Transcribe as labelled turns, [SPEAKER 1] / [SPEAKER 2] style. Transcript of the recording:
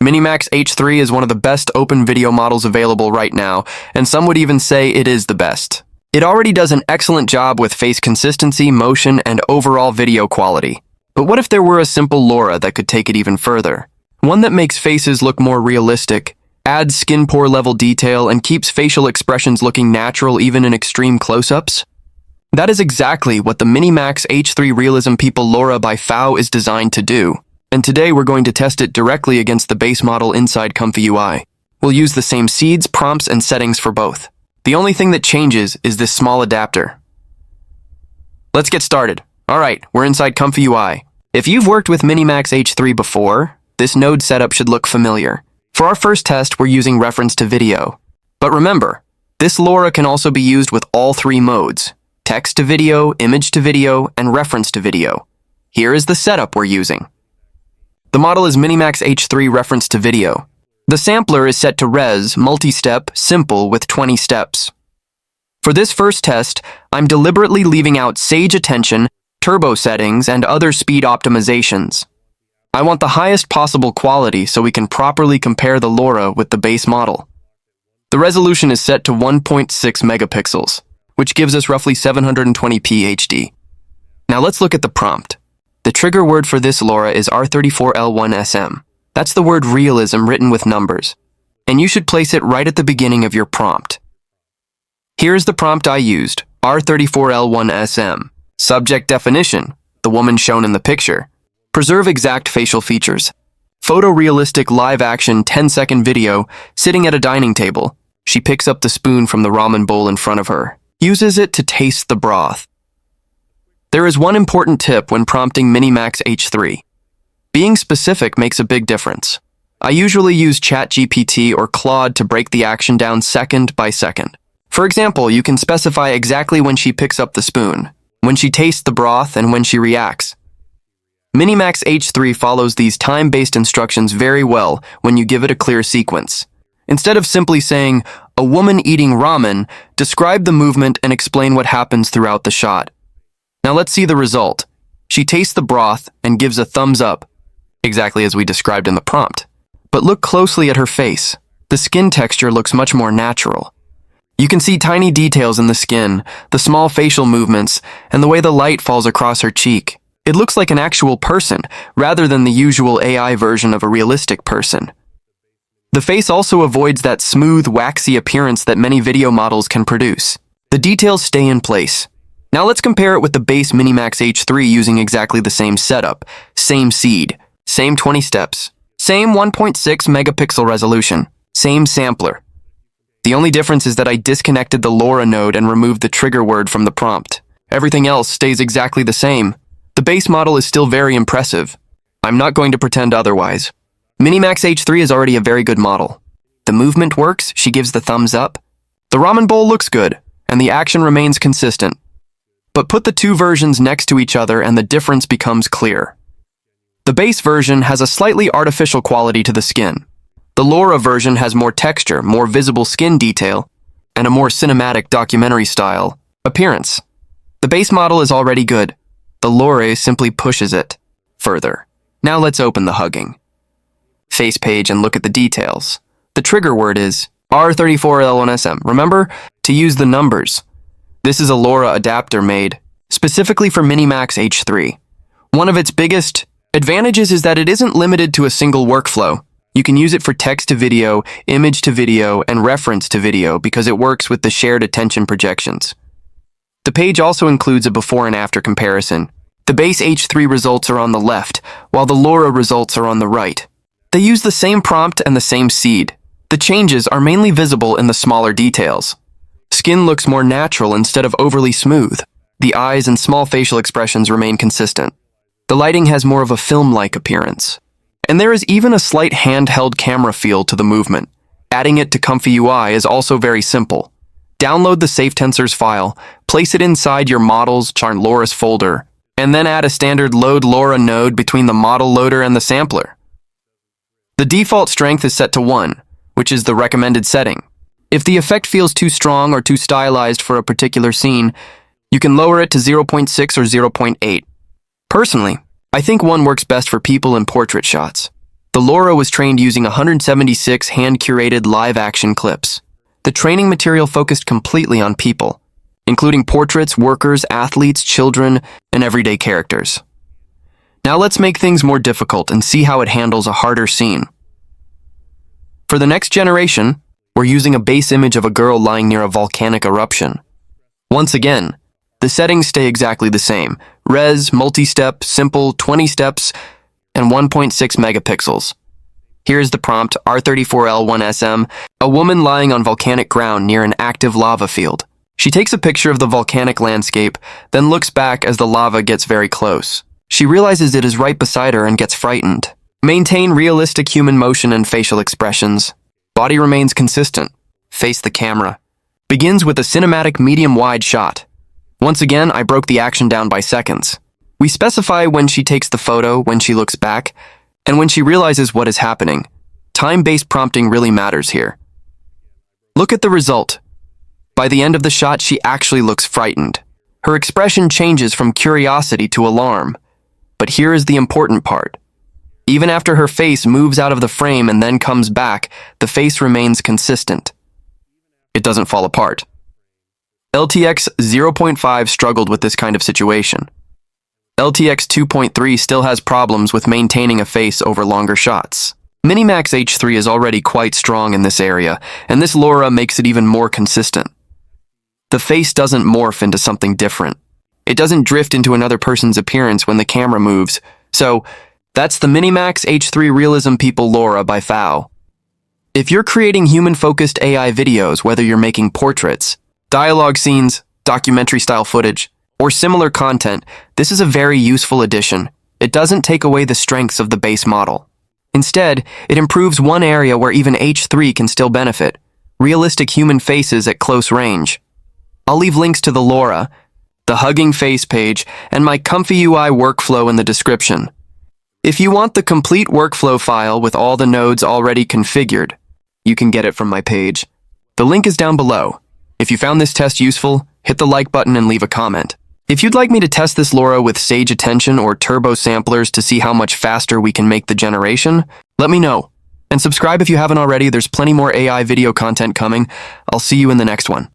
[SPEAKER 1] MiniMax H3 is one of the best open video models available right now, and some would even say it is the best. It already does an excellent job with face consistency, motion, and overall video quality. But what if there were a simple LoRA that could take it even further? One that makes faces look more realistic, adds skin pore level detail, and keeps facial expressions looking natural even in extreme close-ups? That is exactly what the MiniMax H3 Realism People LoRA by PHOW is designed to do. And today we're going to test it directly against the base model inside ComfyUI. We'll use the same seeds, prompts, and settings for both. The only thing that changes is this small adapter. Let's get started. Alright, we're inside ComfyUI. If you've worked with MiniMax H3 before, this node setup should look familiar. For our first test, we're using reference to video. But remember, this LoRA can also be used with all three modes: text to video, image to video, and reference to video. Here is the setup we're using. The model is MiniMax H3 reference to video. The sampler is set to res, multi-step, simple with 20 steps. For this first test, I'm deliberately leaving out sage attention, turbo settings, and other speed optimizations. I want the highest possible quality so we can properly compare the LoRA with the base model. The resolution is set to 1.6 megapixels, which gives us roughly 720p HD. Now let's look at the prompt. The trigger word for this LoRA is R34L1SM. That's the word realism written with numbers. And you should place it right at the beginning of your prompt. Here's the prompt I used, R34L1SM. Subject definition, the woman shown in the picture. Preserve exact facial features. Photorealistic live-action 10-second video, sitting at a dining table. She picks up the spoon from the ramen bowl in front of her. Uses it to taste the broth. There is one important tip when prompting MiniMax H3. Being specific makes a big difference. I usually use ChatGPT or Claude to break the action down second by second. For example, you can specify exactly when she picks up the spoon, when she tastes the broth, and when she reacts. MiniMax H3 follows these time-based instructions very well when you give it a clear sequence. Instead of simply saying, "a woman eating ramen," describe the movement and explain what happens throughout the shot. Now let's see the result. She tastes the broth and gives a thumbs up, exactly as we described in the prompt. But look closely at her face. The skin texture looks much more natural. You can see tiny details in the skin, the small facial movements, and the way the light falls across her cheek. It looks like an actual person, rather than the usual AI version of a realistic person. The face also avoids that smooth, waxy appearance that many video models can produce. The details stay in place. Now let's compare it with the base MiniMax H3 using exactly the same setup, same seed, same 20 steps, same 1.6 megapixel resolution, same sampler. The only difference is that I disconnected the LoRA node and removed the trigger word from the prompt. Everything else stays exactly the same. The base model is still very impressive. I'm not going to pretend otherwise. MiniMax H3 is already a very good model. The movement works, she gives the thumbs up. The ramen bowl looks good, and the action remains consistent. But put the two versions next to each other and the difference becomes clear. The base version has a slightly artificial quality to the skin. The LoRA version has more texture, more visible skin detail, and a more cinematic documentary-style appearance. The base model is already good. The LoRA simply pushes it further. Now let's open the hugging face page and look at the details. The trigger word is R34L1SM. Remember to use the numbers. This is a LoRA adapter made specifically for MiniMax H3. One of its biggest advantages is that it isn't limited to a single workflow. You can use it for text to video, image to video, and reference to video because it works with the shared attention projections. The page also includes a before and after comparison. The base H3 results are on the left, while the LoRA results are on the right. They use the same prompt and the same seed. The changes are mainly visible in the smaller details. Skin looks more natural instead of overly smooth. The eyes and small facial expressions remain consistent. The lighting has more of a film-like appearance. And there is even a slight handheld camera feel to the movement. Adding it to ComfyUI is also very simple. Download the Safe Tensors file, place it inside your Models LoRA's folder, and then add a standard load LoRA node between the model loader and the sampler. The default strength is set to 1, which is the recommended setting. If the effect feels too strong or too stylized for a particular scene, you can lower it to 0.6 or 0.8. Personally, I think 1 works best for people and portrait shots. The The LoRA was trained using 176 hand-curated live-action clips. The training material focused completely on people, including portraits, workers, athletes, children, and everyday characters. Now let's make things more difficult and see how it handles a harder scene. For the next generation, we're using a base image of a girl lying near a volcanic eruption. Once again, the settings stay exactly the same. Res, multi-step, simple, 20 steps, and 1.6 megapixels. Here's the prompt, R34L1SM, a woman lying on volcanic ground near an active lava field. She takes a picture of the volcanic landscape, then looks back as the lava gets very close. She realizes it is right beside her and gets frightened. Maintain realistic human motion and facial expressions. Body remains consistent. Face the camera. Begins with a cinematic medium-wide shot. Once again, I broke the action down by seconds. We specify when she takes the photo, when she looks back, and when she realizes what is happening. Time-based prompting really matters here. Look at the result. By the end of the shot, she actually looks frightened. Her expression changes from curiosity to alarm. But here is the important part. Even after her face moves out of the frame and then comes back, the face remains consistent. It doesn't fall apart. LTX 0.5 struggled with this kind of situation. LTX 2.3 still has problems with maintaining a face over longer shots. MiniMax H3 is already quite strong in this area, and this LoRA makes it even more consistent. The face doesn't morph into something different. It doesn't drift into another person's appearance when the camera moves. So, that's the MiniMax H3 Realism People LoRA by FAO. If you're creating human-focused AI videos, whether you're making portraits, dialogue scenes, documentary-style footage, or similar content, this is a very useful addition. It doesn't take away the strengths of the base model. Instead, it improves one area where even H3 can still benefit: realistic human faces at close range. I'll leave links to the LoRA, the Hugging Face page, and my ComfyUI workflow in the description. If you want the complete workflow file with all the nodes already configured, you can get it from my page. The link is down below. If you found this test useful, hit the like button and leave a comment. If you'd like me to test this LoRA with Sage Attention or Turbo Samplers to see how much faster we can make the generation, let me know. And subscribe if you haven't already. There's plenty more AI video content coming. I'll see you in the next one.